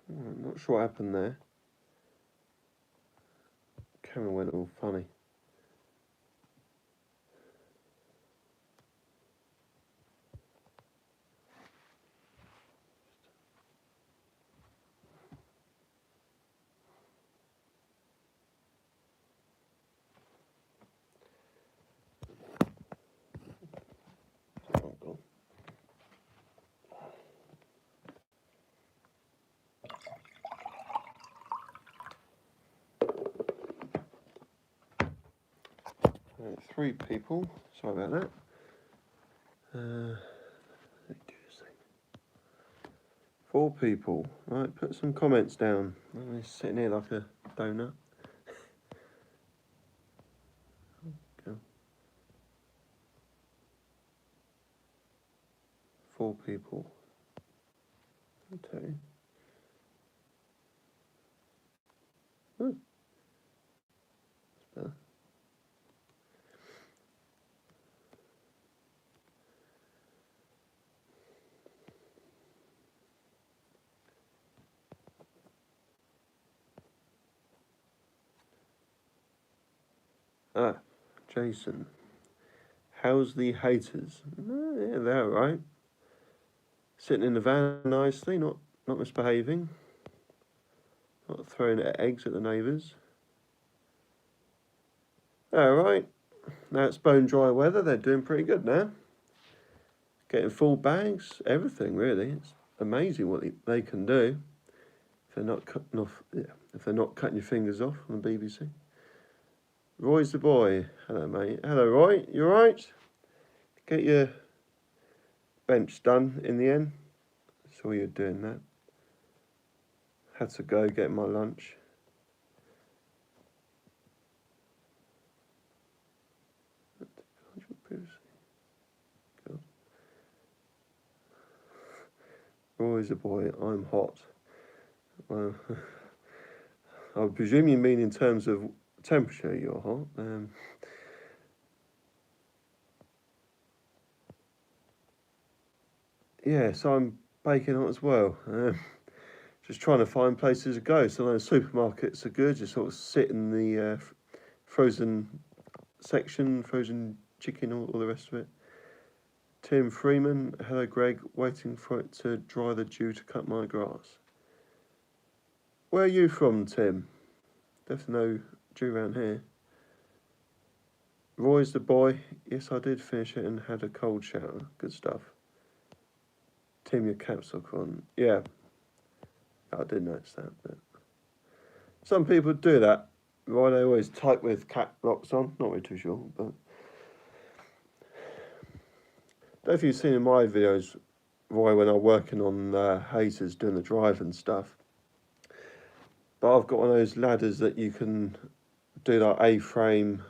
I'm not sure what happened there. Camera went all funny. Oh, God. Right, 3 people. Sorry about that. Let me do this thing. 4 people. Right, put some comments down. I'm sitting here like a donut. Go. 4 people. Okay. Oh, that's better. Ah, Jason. How's the haters? Yeah, they're alright. Sitting in the van nicely, not misbehaving. Not throwing eggs at the neighbours. Alright. Now it's bone dry weather, they're doing pretty good now. Getting full bags, everything really. It's amazing what they can do. If they're not cutting off, if they're not cutting your fingers off on the BBC. Roy's the boy. Hello, mate. Hello, Roy. You alright? Get your bench done in the end. Saw you doing that. Had to go get my lunch. Roy's the boy. I'm hot. Well, I presume you mean in terms of temperature you're hot. Yeah, so I'm baking on as well. Just trying to find places to go. So those supermarkets are good. Just sort of sit in the frozen section, frozen chicken, all the rest of it. Tim Freeman, hello Greg, waiting for it to dry the dew to cut my grass. Where are you from, Tim? Definitely no dew around here. Roy's the boy. Yes, I did finish it and had a cold shower. Good stuff. Tim, your caps look on. Yeah, I did notice that. But some people do that. Why they always type with cap locks on? Not really too sure, but I don't know if you've seen in my videos, Roy, when I'm working on haters doing the drive and stuff. But I've got one of those ladders that you can do like A-frame,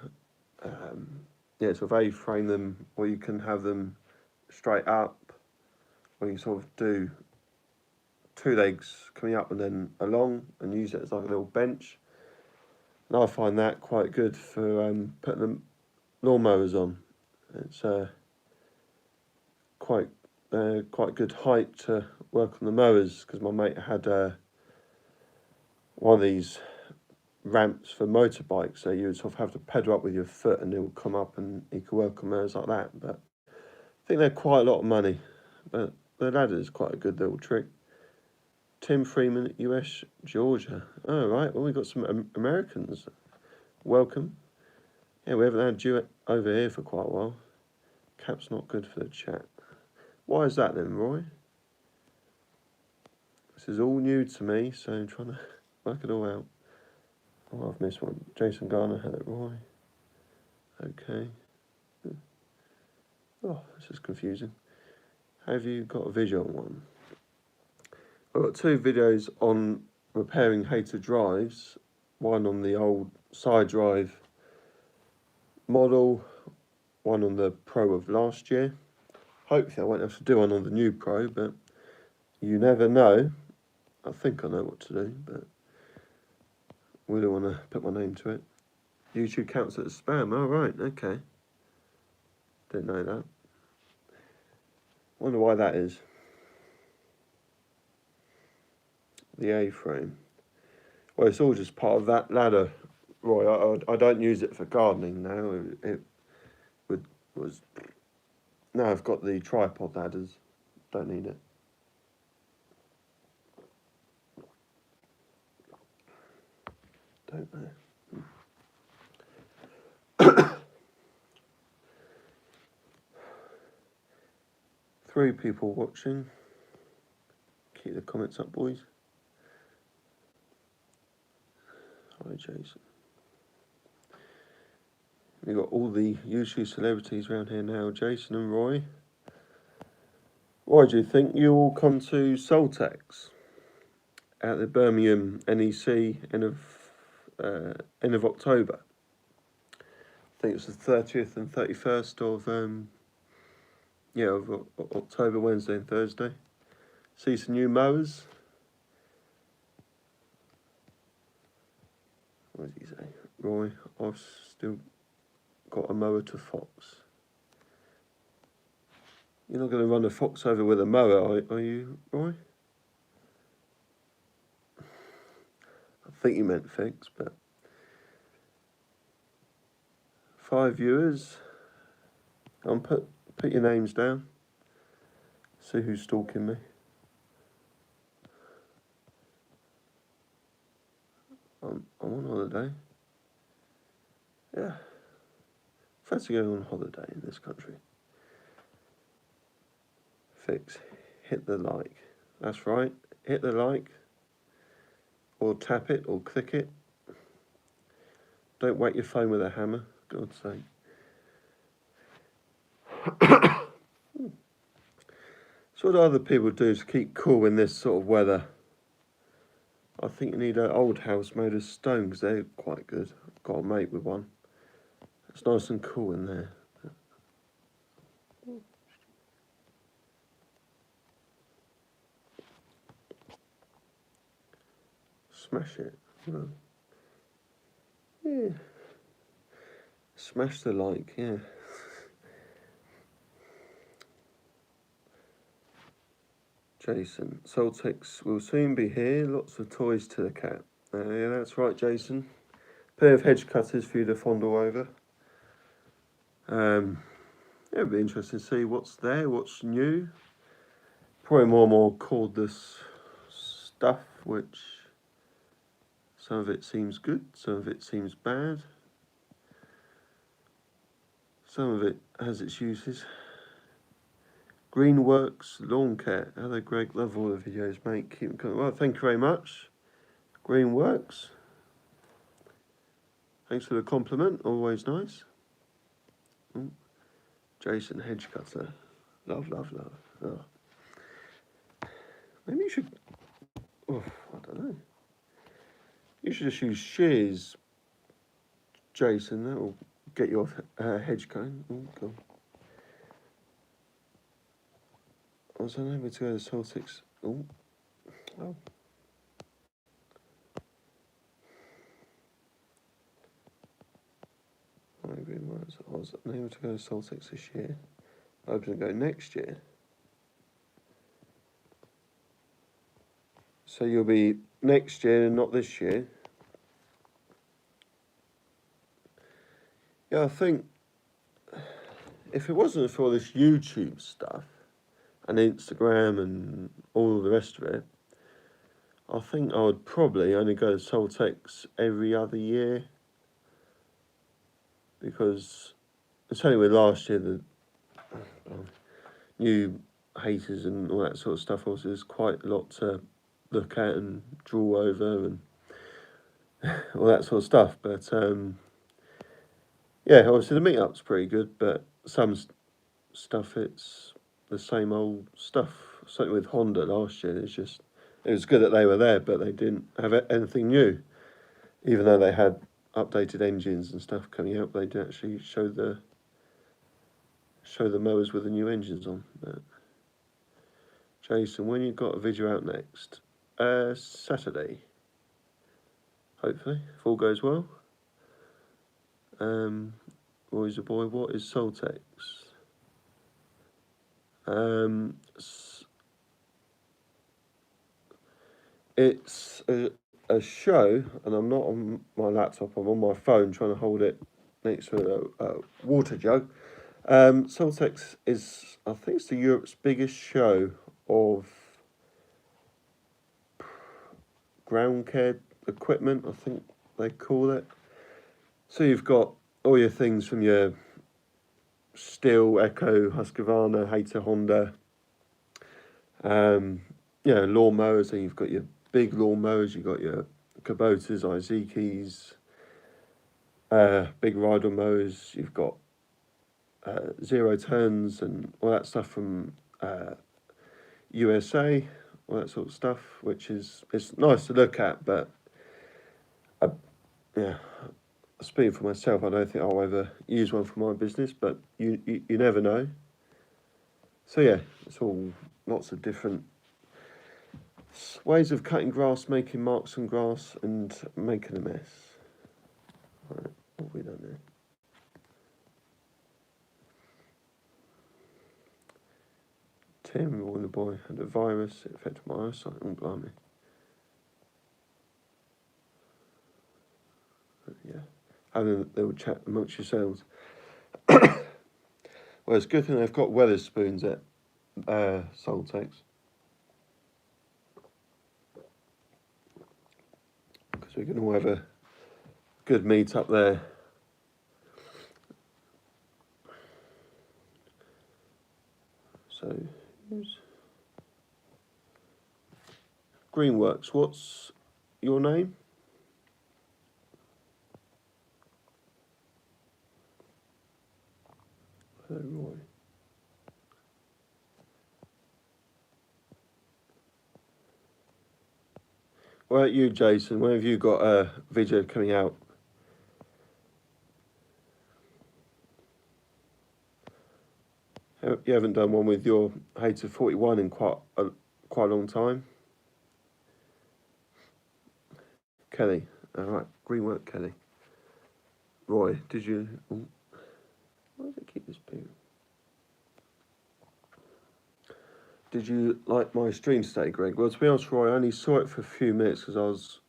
sort of A-frame them, or you can have them straight up, or you sort of do 2 legs coming up and then along and use it as like a little bench. And I find that quite good for putting the lawnmowers on. It's quite good height to work on the mowers, because my mate had one of these ramps for motorbikes, so you would sort of have to pedal up with your foot and it would come up and you could work on mowers like that. But I think they're quite a lot of money, but the ladder is quite a good little trick. Tim Freeman, US, Georgia. Oh, right. Well, we've got some Americans. Welcome. Yeah, we haven't had you over here for quite a while. Cap's not good for the chat. Why is that then, Roy? This is all new to me, so I'm trying to work it all out. Oh, I've missed one. Jason Garner, hello, Roy. Okay. Oh, this is confusing. Have you got a visual one? I've got 2 videos on repairing hater drives. One on the old side drive model, one on the Pro of last year. Hopefully I won't have to do one on the new Pro, but you never know. I think I know what to do, but we don't want to put my name to it. YouTube counts as spam. Oh, right, okay. Didn't know that. Wonder why that is. the A-frame. Well, it's all just part of that ladder, Roy. I don't use it for gardening now. Was now I've got the tripod ladders. Don't need it. Don't know. 3 people watching. Keep the comments up, boys. Hi, Jason. We've got all the YouTube celebrities around here now, Jason and Roy. Why do you think you all come to Soltex at the Birmingham NEC end of October? I think it's the 30th and 31st of October, Wednesday and Thursday. See some new mowers. What did he say? Roy, I've still got a mower to Fox. You're not going to run a Fox over with a mower, are you, Roy? I think you meant fix, but 5 viewers. Put your names down. See who's stalking me. I'm on holiday. Yeah. Fancy going on holiday in this country. Fix. Hit the like. That's right. Hit the like. Or tap it or click it. Don't whack your phone with a hammer. God's sake. So what do other people do to keep cool in this sort of weather? I think you need an old house made of stone because they're quite good. I've got a mate with one. It's nice and cool in there. Smash it. Yeah. Smash the like, yeah. Jason, Soltex will soon be here. Lots of toys to the cat. Yeah, that's right, Jason. Pair of hedge cutters for you to fondle over. It'll be interesting to see what's there, what's new. Probably more cordless stuff, which some of it seems good, some of it seems bad. Some of it has its uses. Greenworks Lawn Care. Hello, Greg. Love all the videos, mate. Keep them coming. Well, thank you very much. Greenworks. Thanks for the compliment. Always nice. Ooh. Jason Hedge Cutter. Love. Oh. Maybe you should. Oh, I don't know. You should just use shears, Jason. That will get you off hedge cutting. Oh, God. I was unable to go to Soltex. Oh. I was unable to go to Soltex this year. I was going to go next year. So you'll be next year and not this year. Yeah, I think if it wasn't for all this YouTube stuff and Instagram and all the rest of it, I think I would probably only go to Soltex every other year, because it's only with last year the new haters and all that sort of stuff. Also, there's quite a lot to look at and draw over and all that sort of stuff. But yeah, obviously the meetup's pretty good, but some stuff it's the same old stuff. Certainly with Honda last year, it was good that they were there, but they didn't have anything new. Even though they had updated engines and stuff coming out, they didn't actually show the mowers with the new engines on. But Jason, when you got a video out next? Saturday. Hopefully, if all goes well. Roy's a boy. What is Soltex? It's a show, and I'm not on my laptop. I'm on my phone trying to hold it next to a water jug. Soltex is, I think, it's the Europe's biggest show of ground care equipment. I think they call it. So you've got all your things from your Stihl, Echo, Husqvarna, Hayter, Honda. Lawnmowers. And you've got your big lawnmowers. You've got your Kubotas, Izukis, big rider mowers. You've got zero turns and all that stuff from USA, all that sort of stuff, which is it's nice to look at, but yeah, speaking for myself, I don't think I'll ever use one for my business, but you never know. So yeah, it's all lots of different ways of cutting grass, making marks on grass, and making a mess. Right, what have we done there? Tim, Wonder Boy, had a virus. It affected my eyesight. Oh, blimey. Yeah, having a little chat amongst yourselves. Well, it's a good thing they've got Wetherspoons at Soltex, because we can all have a good meet up there. So, Greenworks, what's your name? Hello, Roy. What about you, Jason? When have you got a video coming out? You haven't done one with your Hayter 41 in quite a long time. Kelly, all right, Greenwork Kelly. Roy, did you? Oh, why does it keep this big? Did you like my stream today, Greg? Well, to be honest, Roy, I only saw it for a few minutes because I was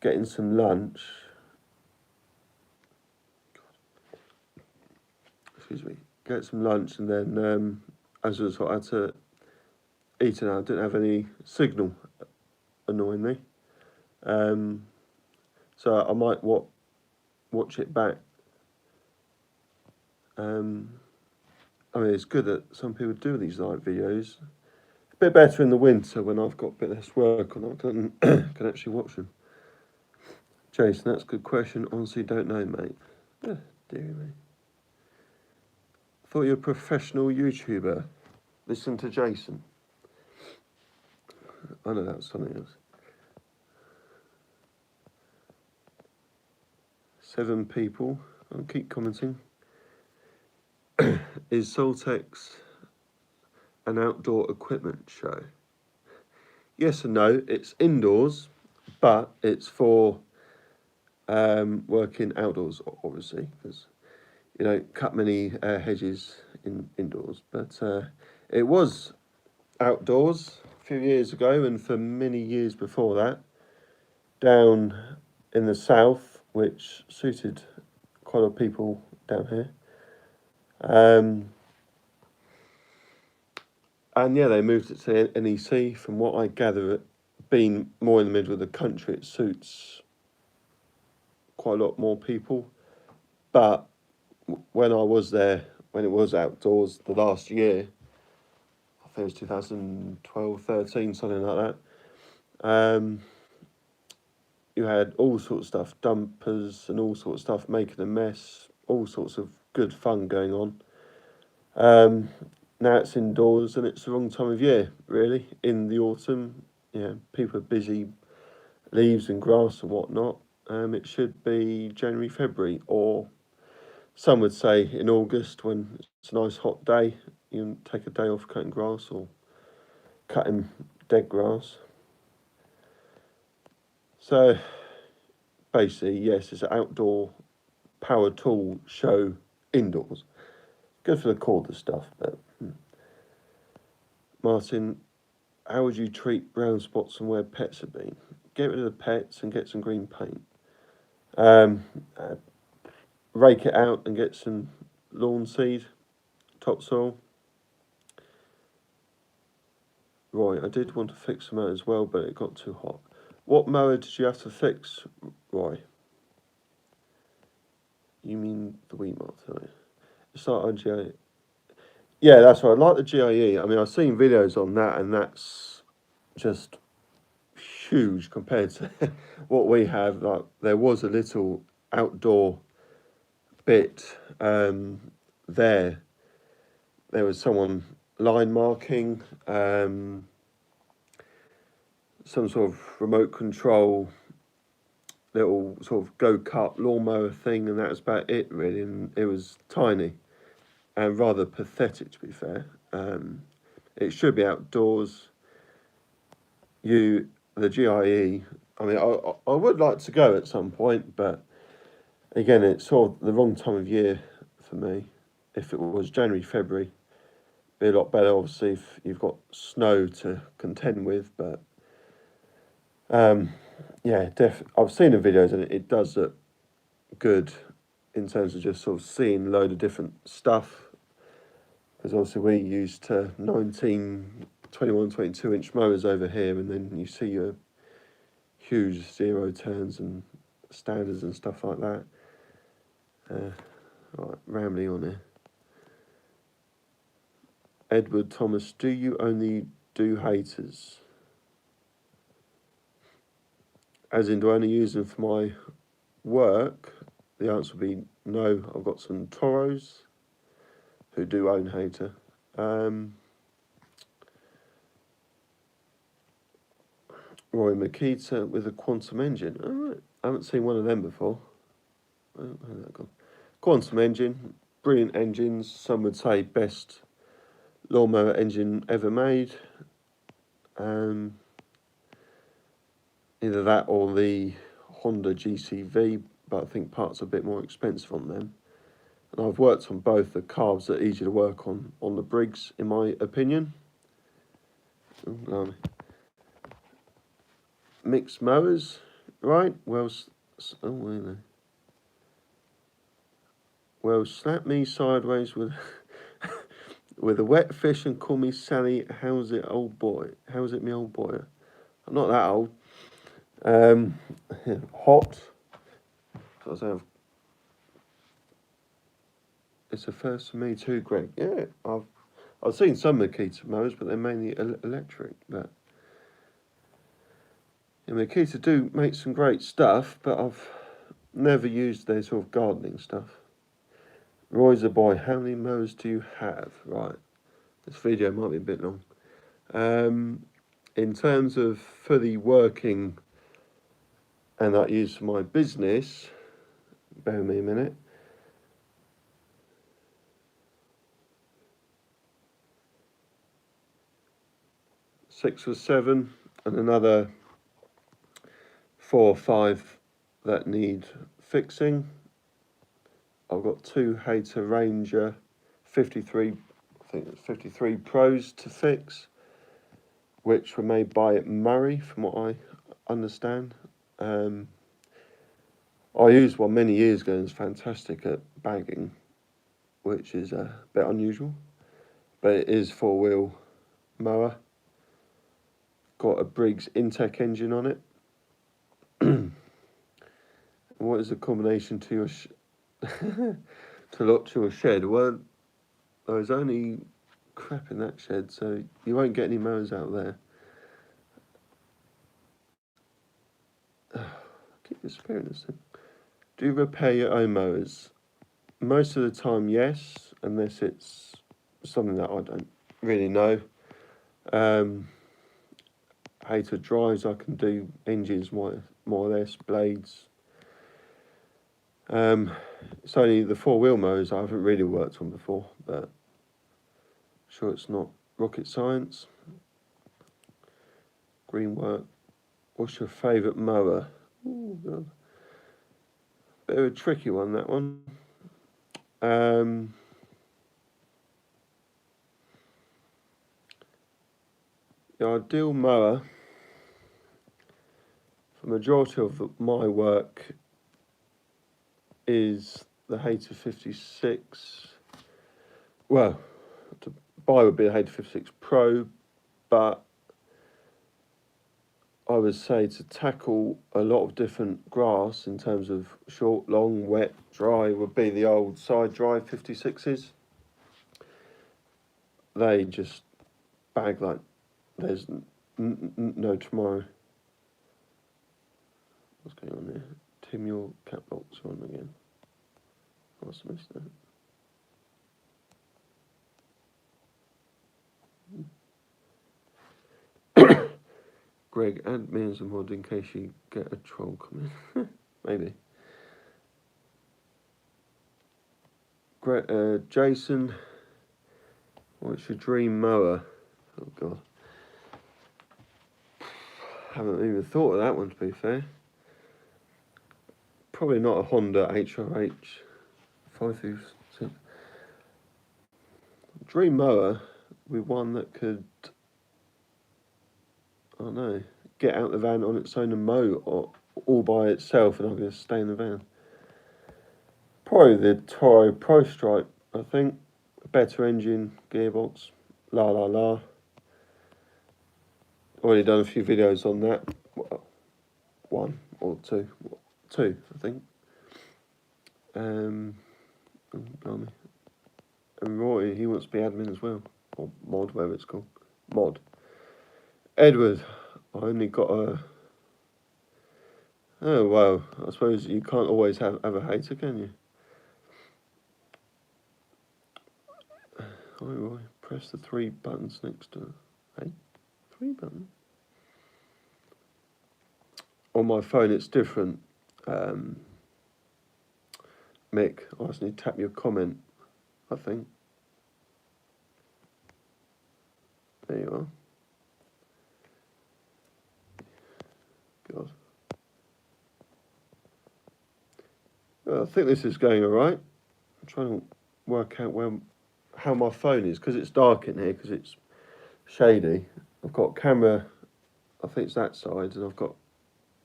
getting some lunch. Excuse me. Get some lunch, and then as a result, I had to eat, and I didn't have any signal, annoyingly. So I might watch it back. I mean, it's good that some people do these live videos. A bit better in the winter when I've got a bit less work on. I can actually watch them. Jason, that's a good question. Honestly, don't know, mate. Dear me. Thought you were a professional YouTuber. Listen to Jason. I know that was something else. 7 people. I'll keep commenting. Is Soltex an outdoor equipment show? Yes and no. It's indoors, but it's for working outdoors, obviously, because you don't cut many hedges indoors. But it was outdoors a few years ago, and for many years before that, down in the south, which suited quite a lot of people down here. And yeah, they moved it to NEC. From what I gather, it being more in the middle of the country, it suits quite a lot more people. But when I was there, when it was outdoors the last year, I think it was 2012, 13, something like that. You had all sorts of stuff, dumpers and all sorts of stuff, making a mess, all sorts of good fun going on. Now it's indoors and it's the wrong time of year, really. In the autumn, yeah, people are busy, leaves and grass and whatnot. It should be January, February, or some would say in August when it's a nice hot day. You can take a day off cutting grass or cutting dead grass. So basically, yes, it's an outdoor power tool show indoors. Good for the cordless stuff, but Martin, how would you treat brown spots on where pets have been? Get rid of the pets and get some green paint. Uh, Rake it out and get some lawn seed, topsoil. Right, I did want to fix the mower as well, but it got too hot. What mower did you have to fix, Roy? You mean the Weedmaster? It's not on GIE. Yeah, that's right. I like the GIE. I mean, I've seen videos on that, and that's just huge compared to what we have. Like, there was a little outdoor bit there. There was someone line marking, some sort of remote control little sort of go-kart lawnmower thing, and that was about it really, and it was tiny and rather pathetic, to be fair. It should be outdoors. The GIE, I mean, I would like to go at some point, but again, it's sort of the wrong time of year for me. If it was January, February, be a lot better, obviously, if you've got snow to contend with, but yeah, I've seen the videos and it does look good in terms of just sort of seeing a load of different stuff. Because obviously we used to 19, 21, 22-inch mowers over here, and then you see your huge zero turns and standards and stuff like that. Right, rambling on here. Edward Thomas, do you only do haters? As in, do I only use them for my work? The answer would be no. I've got some Toros who do own hater. Roy Makita with a Quantum engine. All right. I haven't seen one of them before. Where's that gone? Quantum engine, brilliant engines. Some would say best lawnmower engine ever made. Either that or the Honda GCV, but I think parts are a bit more expensive on them. And I've worked on both. The carbs are easier to work on the Briggs, in my opinion. Mixed mowers, right? Well, well, slap me sideways with with a wet fish and call me Sally. How's it, old boy? How's it, me old boy? I'm not that old. Hot. It's a first for me too, Greg. Yeah, I've seen some Makita mowers, but they're mainly electric. But yeah, Makita do make some great stuff, but I've never used their sort of gardening stuff. Roy's a boy. How many mowers do you have? Right, this video might be a bit long. In terms of fully working and that used for my business, bear with me a minute. Six or seven, and another 4 or 5 that need fixing. I've got 2 Hater Ranger 53, I think it's 53 Pros to fix, which were made by Murray, from what I understand. I used one many years ago and it's fantastic at bagging, which is a bit unusual, but it is 4-wheel mower. Got a Briggs Intech engine on it. What is the combination to your to lock to your shed? Well, there's only crap in that shed, so you won't get any mowers out there. Keep disappearing this thing. Do you repair your own mowers? Most of the time, yes, unless it's something that I don't really know. Hater drives, I can do engines more or less, blades. It's only the 4-wheel mowers I haven't really worked on before, but I'm sure it's not rocket science. Green work. What's your favourite mower? Oh God, bit of a tricky one, that one. The ideal mower, the majority of my work is the Hayter 56. Well, to buy would be the Hayter 56 Pro, but I would say to tackle a lot of different grass in terms of short, long, wet, dry would be the old side drive 56s. They just bag like there's no tomorrow. What's going on there? Tim, your cap locks are on again. I must have missed that. Greg, add me as a mod in case you get a troll comment. Maybe. Jason, what's your dream mower? Oh God, haven't even thought of that one, to be fair. Probably not a Honda HRH 536. Dream mower with one that could, I don't know, get out the van on its own and mow or all by itself, and I'm going to stay in the van. Probably the Toro Pro Stripe, I think. A better engine, gearbox, la la la. Already done a few videos on that. One or two, I think. Blimey. And Roy, he wants to be admin as well, or mod, whatever it's called. Mod. Edward, I only got a. Oh well, I suppose you can't always have a hater, can you? Hi Roy, press the 3 buttons next to. Hey, 3 buttons. On my phone, it's different. Mick, I just need to tap your comment, I think. There you are. God. Well, I think this is going all right. I'm trying to work out how my phone is, because it's dark in here, because it's shady. I've got camera, I think it's that side, and I've got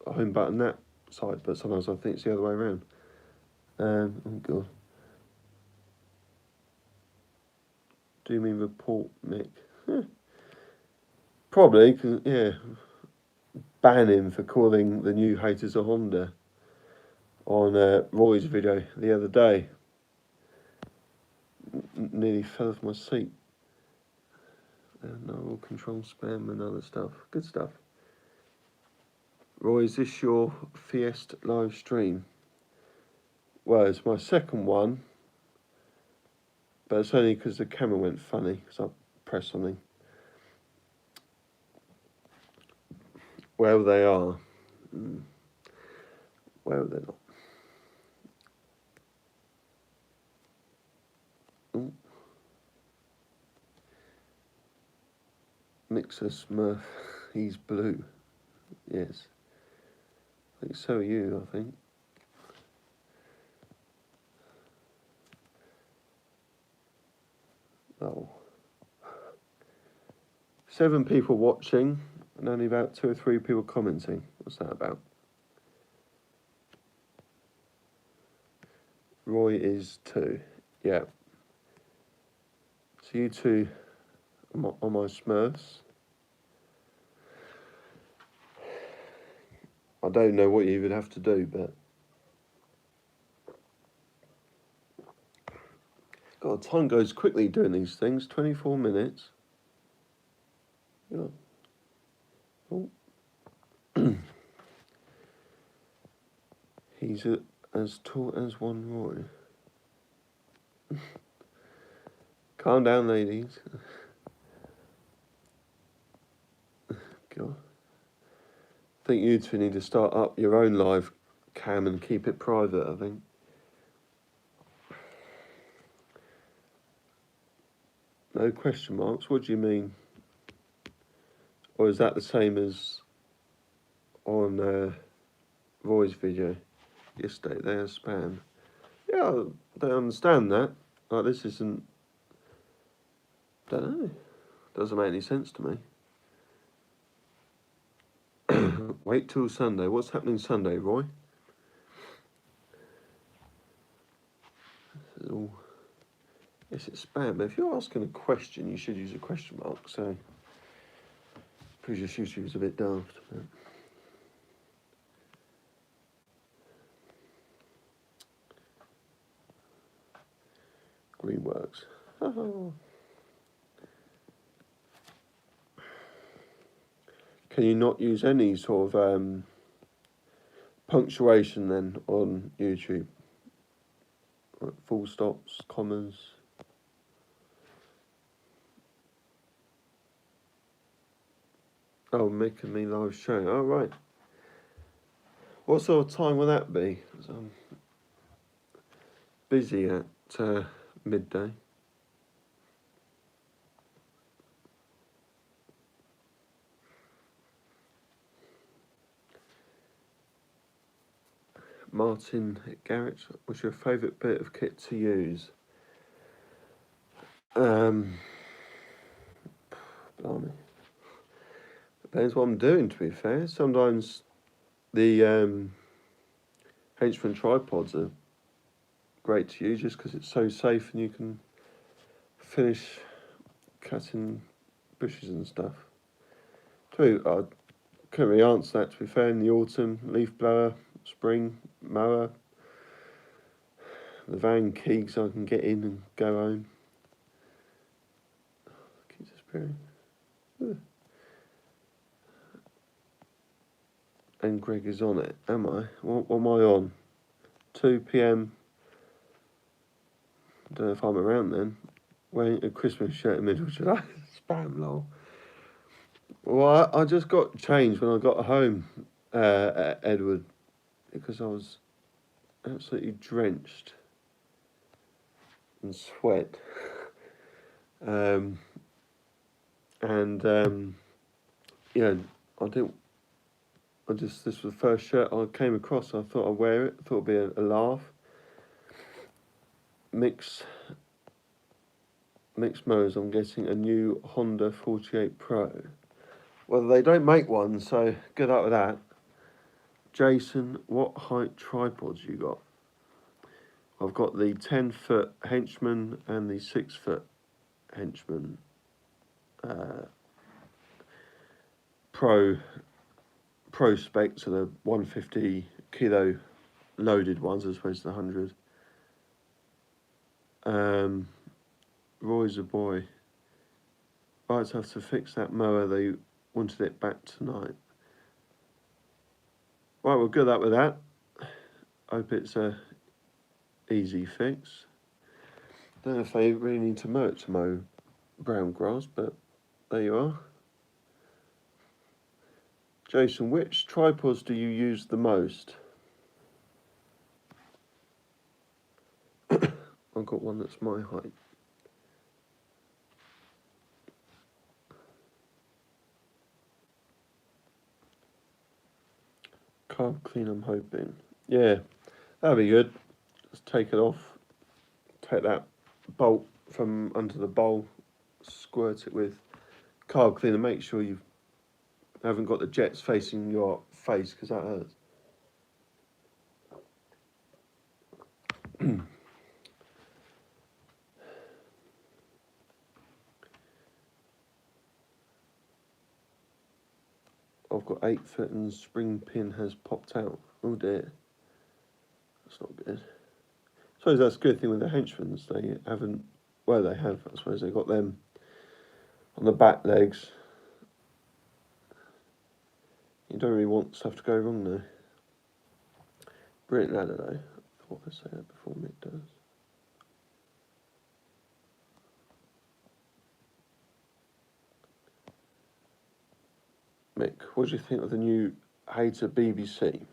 a home button that side, but sometimes I think it's the other way around. Oh God. Do you mean report, Mick? Probably, cause, yeah. Ban him for calling the new haters a Honda on Roy's video the other day. Nearly fell off my seat. No control spam and other stuff. Good stuff. Roy, is this your Fiesta live stream? Well, it's my second one, but it's only because the camera went funny, because I pressed something. Well, they are. Well, they're not. Ooh. Mixer Smurf, he's blue. Yes. I think so are you, I think. Oh. 7 people watching and only about 2 or 3 people commenting. What's that about? Roy is 2. Yeah. So you 2 are my Smurfs. I don't know what you would have to do, but God, time goes quickly doing these things. 24 minutes. Yeah. Oh. He's as tall as one Roy. Calm down, ladies. God. I think you 2 need to start up your own live cam and keep it private, I think. No question marks. What do you mean? Or is that the same as on Roy's video yesterday? There's spam. Yeah, I don't understand that. Like, this isn't. Don't know. Doesn't make any sense to me. Wait till Sunday. What's happening Sunday, Roy? Oh, yes, it's spam. But if you're asking a question, you should use a question mark. So, previous YouTube was a bit daft. But... Greenworks. Oh. Can you not use any sort of punctuation then on YouTube? Like full stops, commas. Oh, Mick and me live show. Oh, right. What sort of time will that be? 'Cause I'm busy at midday. Martin Garrett, what's your favourite bit of kit to use? Blimey. Depends what I'm doing, to be fair. Sometimes the Henchman tripods are great to use just because it's so safe and you can finish cutting bushes and stuff. True, I couldn't really answer that, to be fair. In the autumn, leaf blower, spring, mower, the van key so I can get in and go home. Keeps disappearing. And Greg is on it, am I? What am I on? 2 p.m. I don't know if I'm around then. Wearing a Christmas shirt in the middle of July. Spam lol. Well, I just got changed when I got home, Edward, because I was absolutely drenched in sweat. Yeah, this was the first shirt I came across. I thought I'd wear it. I thought it'd be a laugh. Mixed mowers, I'm getting a new Honda 48 Pro. Well, they don't make one, so good luck with that. Jason, what height tripods you got? I've got the 10-foot Henchman and the 6-foot Henchman Pro spec, so the 150 kilo loaded ones as opposed to the 100. Roy's a boy. Right, have to fix that mower. They wanted it back tonight. Right, well, good luck with that. Hope it's a easy fix. Don't know if they really need to mow it to mow brown grass, but there you are. Jason, which tripods do you use the most? I've got one that's my height. Carb clean, I'm hoping. Yeah, that'll be good. Just take it off. Take that bolt from under the bowl. Squirt it with carb cleaner. Make sure you haven't got the jets facing your face because that hurts. I've got 8 foot and spring pin has popped out. Oh dear. That's not good. I suppose that's a good thing with the henchmans. They haven't, well, they have. I suppose they got them on the back legs. You don't really want stuff to go wrong though. Brilliant ladder though. I thought I'd say that before Mick does. Mick, what do you think of the new Hayter BBC?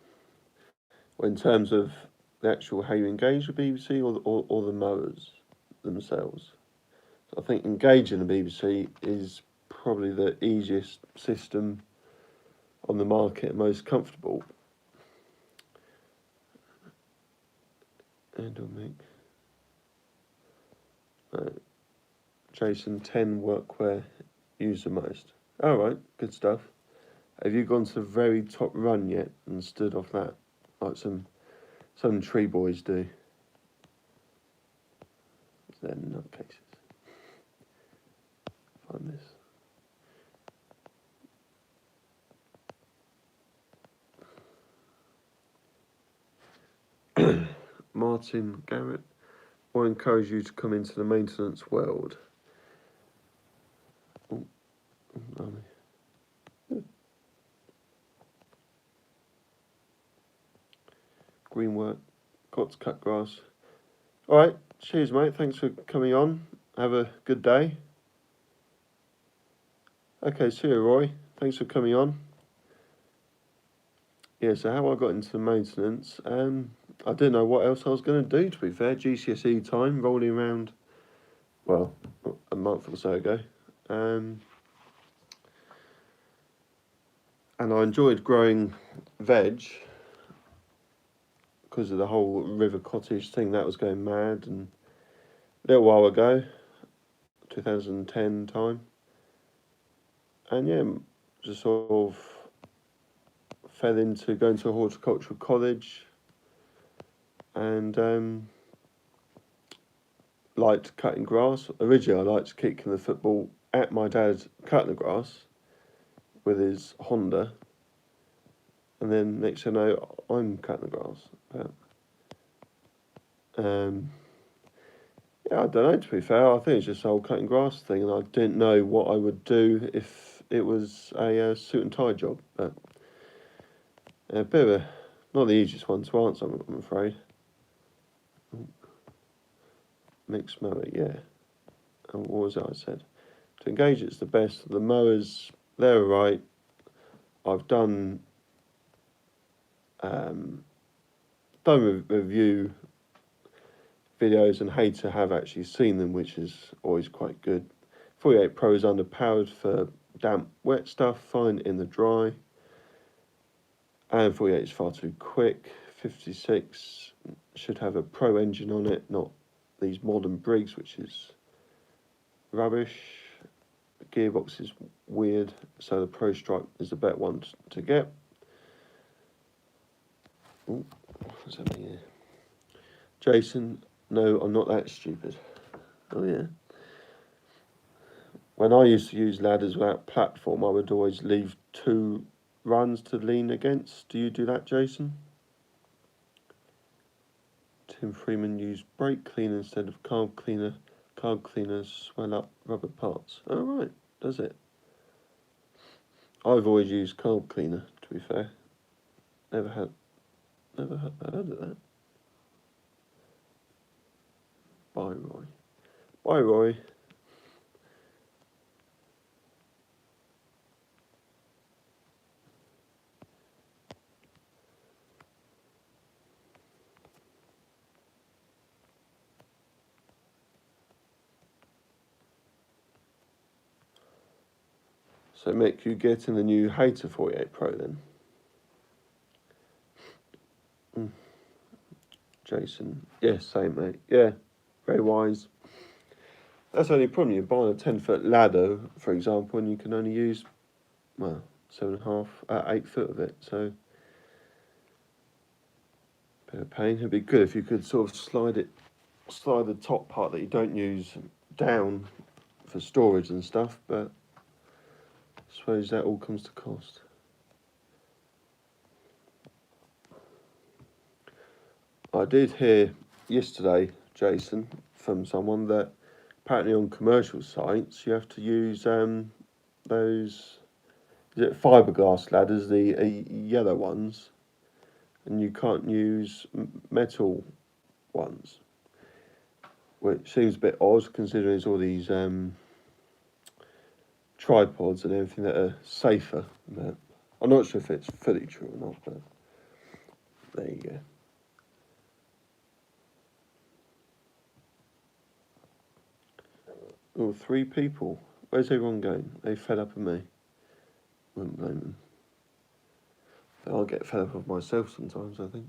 Well, in terms of the actual how you engage the BBC or the mowers themselves? I think engaging the BBC is probably the easiest system on the market, most comfortable. And I'll make Jason 10 workwear use the most. All right, good stuff. Have you gone to the very top run yet and stood off that, like some tree boys do? They're nutcases. Find this. Martin Garrett, I encourage you to come into the maintenance world. Green work, got to cut grass. All right, cheers, mate. Thanks for coming on. Have a good day. Okay, see you, Roy. Thanks for coming on. Yeah, so how I got into the maintenance, I didn't know what else I was going to do, to be fair. GCSE time, rolling around, well, a month or so ago. And I enjoyed growing veg because of the whole River Cottage thing that was going mad. And a little while ago, 2010 time, and yeah, just sort of fell into going to a horticultural college, and liked cutting grass. Originally, I liked kicking the football at my dad cutting the grass with his Honda, and then next thing I know, I'm cutting the grass. But yeah, I don't know, to be fair. I think it's just the whole cutting grass thing, and I didn't know what I would do if it was a suit and tie job. But a bit of not the easiest one to answer, I'm afraid. Mixed mower, yeah. And what was it I said? To engage, it's the best. The mowers, they're right. I've done review videos and hate to have actually seen them, which is always quite good. 48 Pro is underpowered for damp, wet stuff, fine in the dry. And 48 is far too quick. 56 should have a Pro engine on it, not these modern Briggs, which is rubbish. The gearbox is weird, so the Pro Stripe is the better one to get. Ooh, what's happening here? Jason, no, I'm not that stupid. Oh yeah. When I used to use ladders without platform, I would always leave 2 runs to lean against. Do you do that, Jason? Tim Freeman used brake cleaner instead of carb cleaner. Carb cleaners swell up rubber parts. Oh right, does it? I've always used carb cleaner, to be fair. Never heard of that. Bye, Roy. Bye, Roy. So, Mick, you getting the new Hater 48 Pro then? Jason, yes, same, mate. Yeah, very wise. That's the only problem. You're buying a 10-foot ladder, for example, and you can only use, well, 7.5, 8 foot of it. So, bit of pain. It'd be good if you could sort of slide the top part that you don't use down for storage and stuff, but I suppose that all comes to cost. I did hear yesterday, Jason, from someone that apparently on commercial sites you have to use those, is it fiberglass ladders, the yellow ones, and you can't use metal ones, which seems a bit odd considering there's all these tripods and everything that are safer. But I'm not sure if it's fully true or not, but there you go. Oh, 3 people. Where's everyone going? They fed up of me. Wouldn't blame them. I'll get fed up of myself sometimes, I think.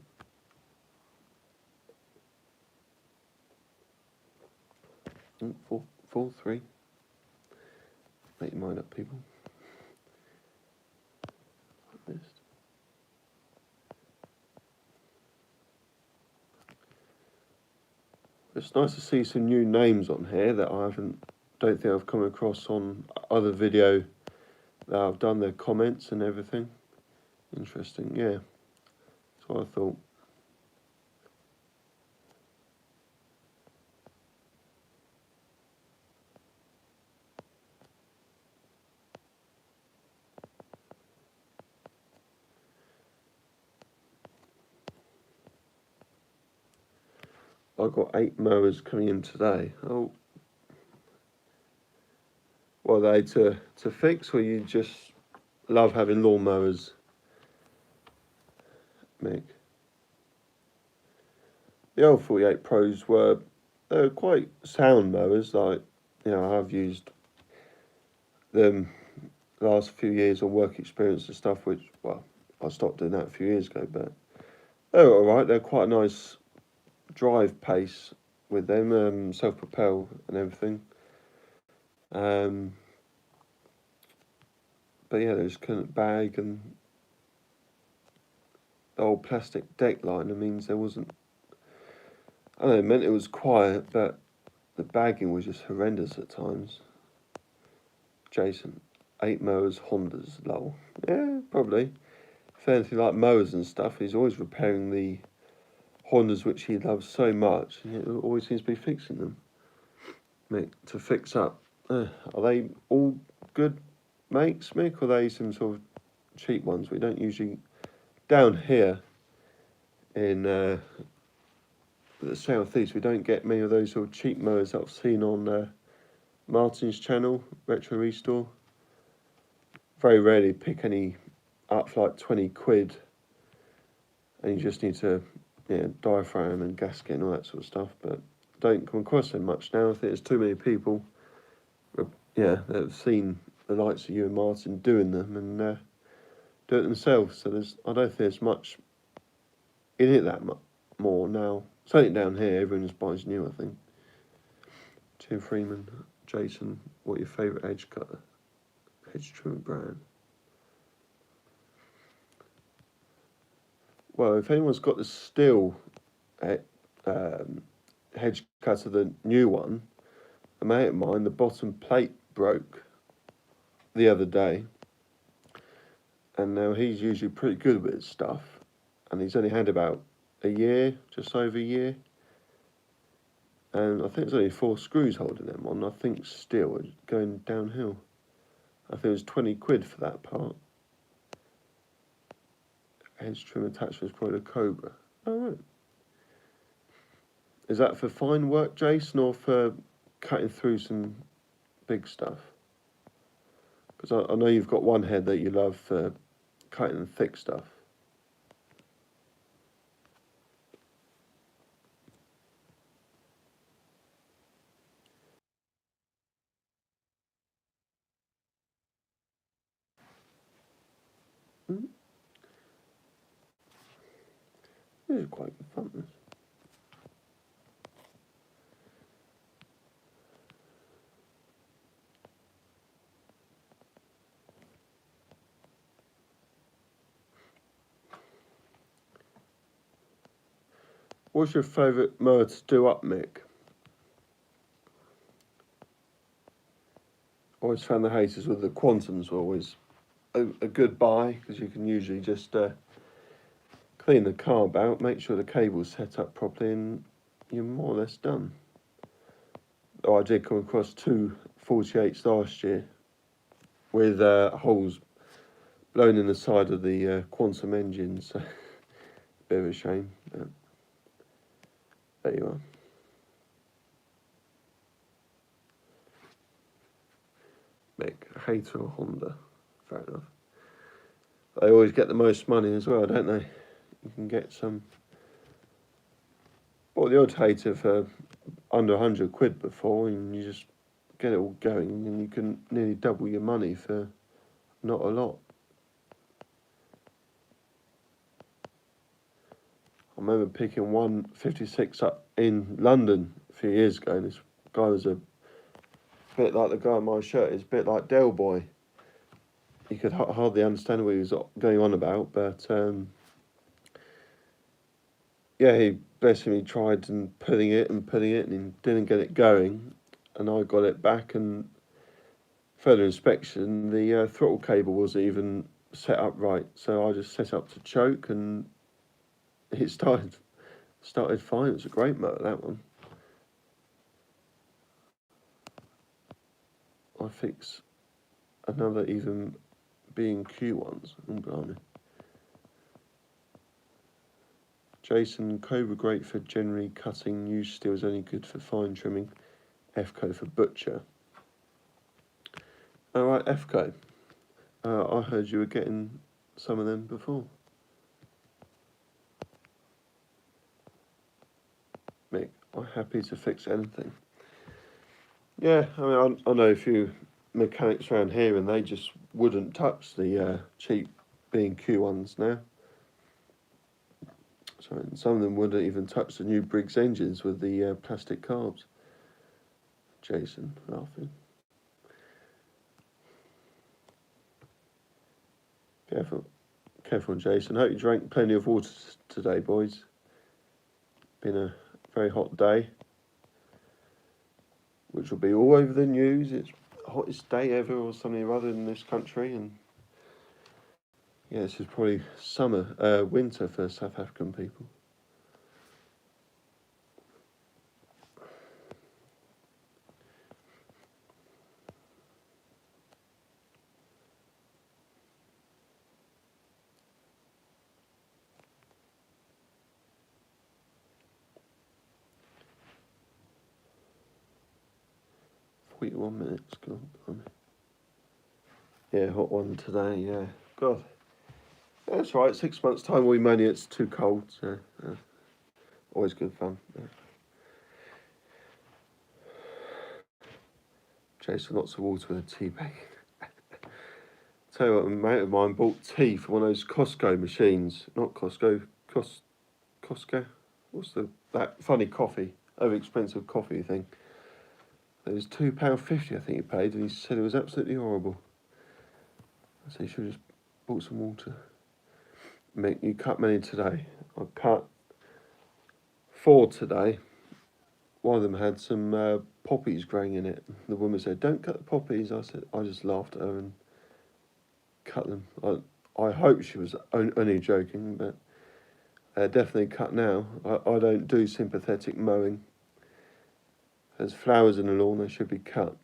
Four, 3. Make your mind up, people. list. It's nice to see some new names on here that I don't think I've come across on other video that I've done, their comments and everything. Interesting, yeah. That's what I thought. I've got 8 mowers coming in today. Oh, what are they to fix, or you just love having lawn mowers, Mick? The old 48 Pros they were quite sound mowers. Like, you know, I've used them the last few years on work experience and stuff. Which, well, I stopped doing that a few years ago, but they're all right. They're quite a nice drive pace with them, self-propel and everything. But yeah, they just couldn't bag, and the old plastic deck liner means there wasn't. I don't know, it meant it was quiet, but the bagging was just horrendous at times. Jason, 8 mowers, Hondas, lol. Yeah, probably. If anything like mowers and stuff, he's always repairing the Hondas which he loves so much, and he always seems to be fixing them. Mick, to fix up. Are they all good makes, Mick, or are they some sort of cheap ones? We don't usually, down here in the southeast, we don't get many of those sort of cheap mowers that I've seen on Martin's channel, Retro Restore. Very rarely pick any up for like 20 quid, and you just need to, yeah, diaphragm and gasket and all that sort of stuff, but don't come across them much now. I think there's too many people, yeah, that have seen the likes of you and Martin doing them and do it themselves, so I don't think there's much in it that much more now. Certainly down here, everyone just buys new, I think. Tim Freeman, Jason, what your favourite edge trimmer brand? Well, if anyone's got the Stihl hedge cutter, the new one, a mate of mine, the bottom plate broke the other day, and now he's usually pretty good with his stuff, and he's only had about a year, just over a year, and I think there's only 4 screws holding them on. I think Stihl is going downhill. I think it was 20 quid for that part. Hedge trim attachment is probably a Cobra. Oh, right. Is that for fine work, Jason, or for cutting through some big stuff? Because I know you've got one head that you love for cutting thick stuff. This is quite good fun, this. What's your favourite mower to do up, Mick? Always found the haters with the Quantums were always a good buy, because you can usually just clean the carb out, make sure the cable's set up properly, and you're more or less done. Oh, I did come across 2 48s last year with holes blown in the side of the Quantum engine, so bit of a shame. But there you are. Mick, hater or Honda? Fair enough. They always get the most money as well, don't they? You can get some. Well, the odd hater for under 100 quid before, and you just get it all going, and you can nearly double your money for not a lot. I remember picking one 56 up in London a few years ago, and this guy was a bit like the guy in my shirt, is a bit like Del Boy. you could hardly understand what he was going on about, but yeah, he basically tried and putting it, and he didn't get it going, and I got it back, and further inspection, the throttle cable wasn't even set up right, so I just set up to choke, and it started fine. It was a great motor, that one. I fix another even B&Q ones. Oh, blimey. Jason, Cobra great for generally cutting. New steel is only good for fine trimming. FCO for butcher. Alright, FCO. I heard you were getting some of them before. Mick, I'm happy to fix anything. Yeah, I mean, I know a few mechanics around here, and they just wouldn't touch the cheap B&Q ones now. So some of them wouldn't even touch the new Briggs engines with the plastic carbs. Jason laughing. Careful, Jason. Hope you drank plenty of water today, boys. Been a very hot day, which will be all over the news. It's the hottest day ever, or something or other in this country, and yeah, this is probably winter for South African people. Forty-one minutes. God, yeah, hot one today. Yeah, God. That's right. 6 months' time, we moan it's too cold. So, always good fun. Yeah. Jason, lots of water with a tea bag. Tell you what, a mate of mine bought tea from one of those Costco machines. Not Costco, Costco. What's that funny coffee, over expensive coffee thing? It was £2.50, I think he paid, and he said it was absolutely horrible. So you should have just bought some water. Mick, you cut many today. I cut 4 today. One of them had some poppies growing in it. The woman said, "Don't cut the poppies." I just laughed at her and cut them. I hope she was only joking, but they're definitely cut now. I don't do sympathetic mowing. There's flowers in the lawn, they should be cut.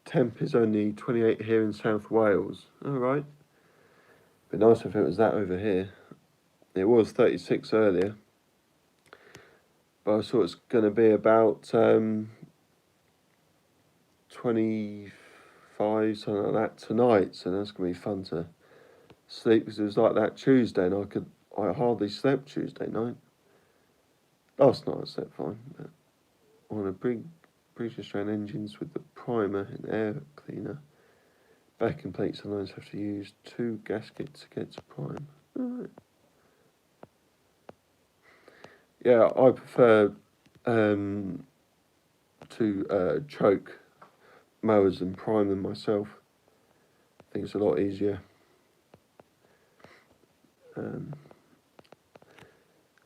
Temp is only 28 here in South Wales. Alright. Be nice if it was that over here. It was 36 earlier. But I thought it's going to be about 25, something like that tonight. So that's going to be fun to sleep, because it was like that Tuesday, and I hardly slept Tuesday night. Last night I slept fine. But I want to bring British Australian engines with the primer and air cleaner. Backing plates sometimes have to use 2 gaskets to get to prime. Right. Yeah, I prefer to choke mowers and prime them myself. I think it's a lot easier.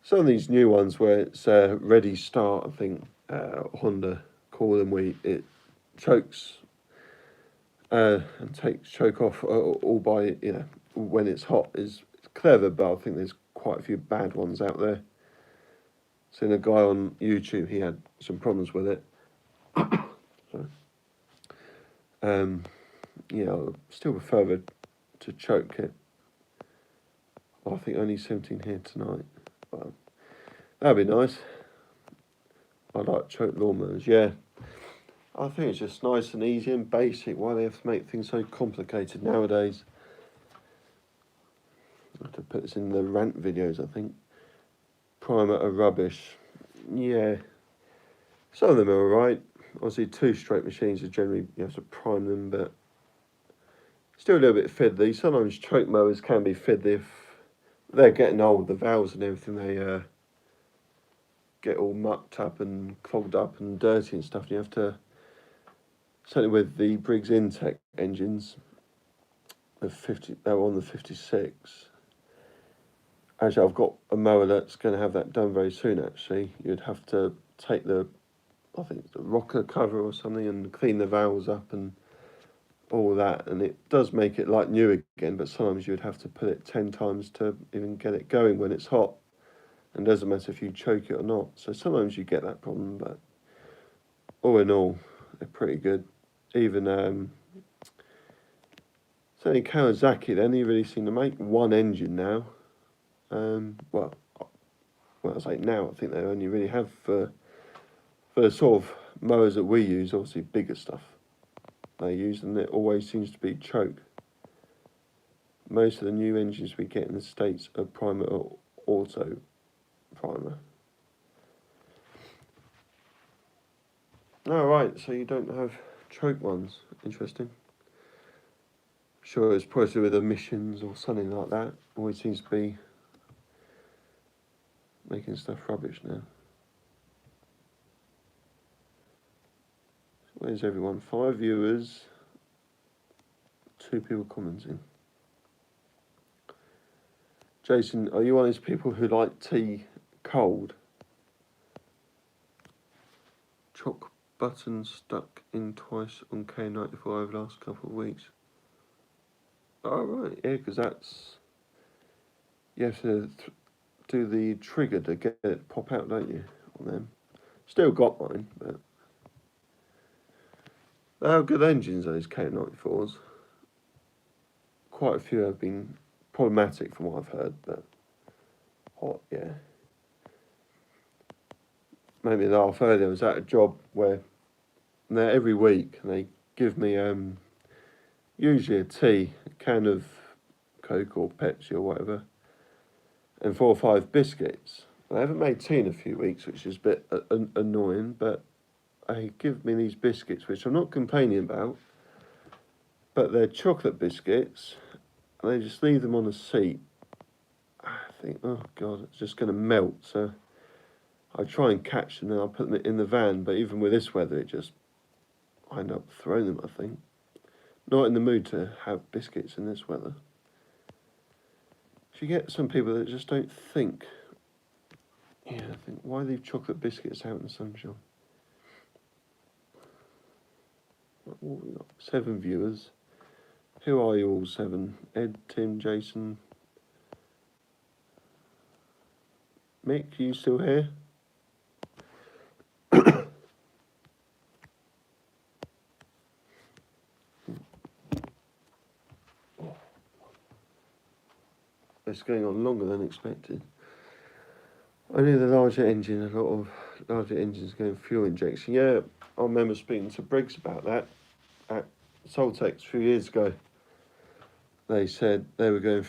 Some of these new ones where it's ready start, I think Honda call them, where it chokes and takes choke off all by, when it's hot, is clever, but I think there's quite a few bad ones out there. Seen a guy on YouTube, he had some problems with it. So, I still prefer to choke it. I think only 17 here tonight. Well, that'd be nice. I like choke lawnmowers, yeah. I think it's just nice and easy and basic. Why they have to make things so complicated nowadays? I have to put this in the rant videos, I think. Primer are rubbish. Yeah. Some of them are alright. Obviously, 2-stroke machines are generally, you have to prime them, but still a little bit fiddly. Sometimes choke mowers can be fiddly if they're getting old. The valves and everything, they get all mucked up and clogged up and dirty and stuff. And you have to, certainly with the Briggs Intech engines, They were on the 56. Actually, I've got a mower that's going to have that done very soon. Actually, you'd have to take I think the rocker cover or something, and clean the valves up and all that, and it does make it like new again. But sometimes you'd have to put it 10 times to even get it going when it's hot, and it doesn't matter if you choke it or not. So sometimes you get that problem, but all in all, they're pretty good. Even it's only Kawasaki. They only really seem to make one engine now. Well, I say now, I think they only really have for the sort of mowers that we use, obviously bigger stuff they use, and it always seems to be choke. Most of the new engines we get in the States are primer or auto primer. Alright, so you don't have choke ones. Interesting. Sure, it's probably with emissions or something like that. Always seems to be making stuff rubbish now. Where's everyone? 5 viewers, 2 people commenting. Jason, are you one of those people who like tea cold? Choc button stuck in twice on K95 over the last couple of weeks. Oh, right, yeah, because that's... You have to do the trigger to get it pop out, don't you, on them? Still got mine, but... They are good engines, those K94s. Quite a few have been problematic from what I've heard, but hot, yeah. Maybe the half earlier, I was at a job where every week they give me usually a tea, a can of Coke or Pepsi or whatever, and 4 or 5 biscuits. They haven't made tea in a few weeks, which is a bit annoying, but they give me these biscuits, which I'm not complaining about, but they're chocolate biscuits, and they just leave them on the seat. I think, oh God, it's just going to melt, so I try and catch them and I put them in the van, but even with this weather, I end up throwing them, I think. Not in the mood to have biscuits in this weather. If you get some people that just don't think, I think, why leave chocolate biscuits out in the sunshine? What have we got? 7 viewers. Who are you all 7? Ed, Tim, Jason. Mick, you still here? It's going on longer than expected. Only the larger engine, a lot of larger engines going fuel injection. Yeah, I remember speaking to Briggs about that at Soltex a few years ago. They said they were going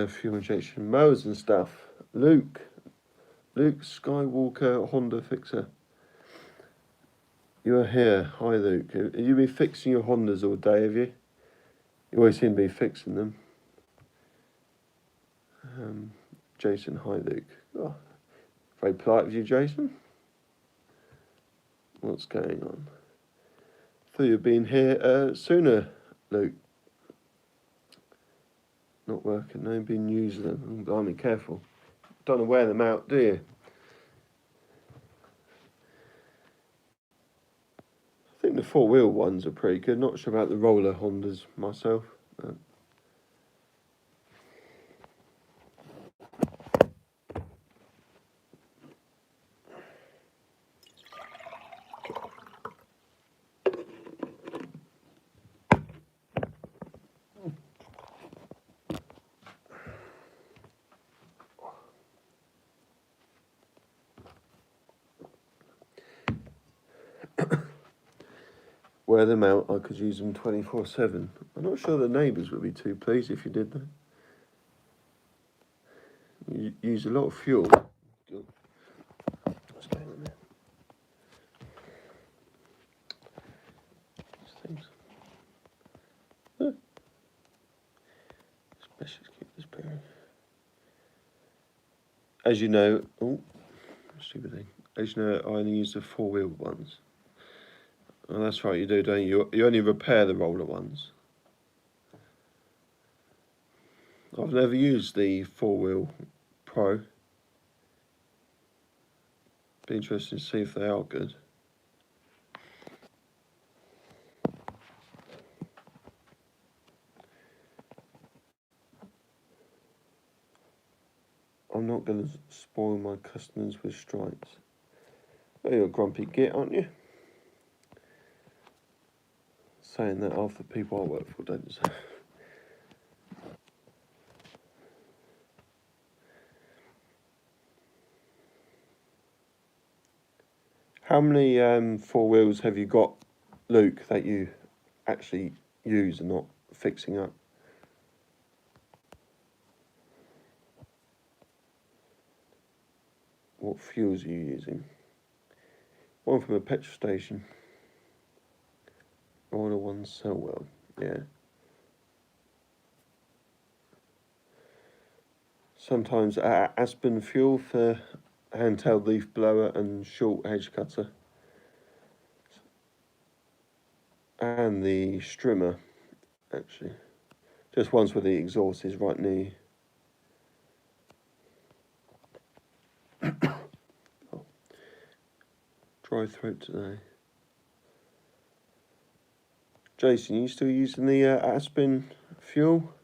fuel injection mowers and stuff. Luke Skywalker, Honda fixer. You are here. Hi, Luke. Have you been fixing your Hondas all day, have you? You always seem to be fixing them. Jason, hi, Luke. Oh, very polite of you, Jason. What's going on? Thought you'd been here sooner, Luke. Not working. No, been using them. Blimey, careful. Don't want to wear them out, do you? I think the 4-wheel ones are pretty good. Not sure about the roller Hondas myself. But... wear them out, I could use them 24/7. I'm not sure the neighbours would be too pleased if you did that. You use a lot of fuel. What's going on there? These things. Huh. Let's just keep this pairing. As you know, stupid thing. As you know, I only use the 4-wheel ones. Oh, that's right, you do, don't you? You only repair the roller ones. I've never used the 4-wheel Pro. Be interesting to see if they are good. I'm not going to spoil my customers with stripes. Oh, you're a grumpy git, aren't you? Saying that half the people I work for don't deserve. How many 4-wheels have you got, Luke, that you actually use and not fixing up? What fuels are you using? One from a petrol station. Order one so well, yeah. Sometimes Aspen fuel for handheld leaf blower and short hedge cutter. And the strimmer, actually. Just ones where the exhaust is right near. Oh. Dry throat today. Jason, you still using the Aspen fuel?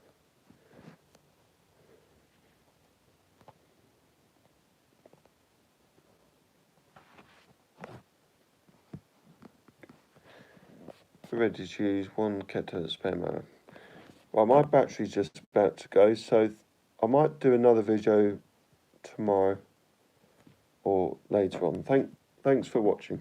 We're ready to use one Keto spare motor. Well, my battery's just about to go, so I might do another video tomorrow or later on. Thanks for watching.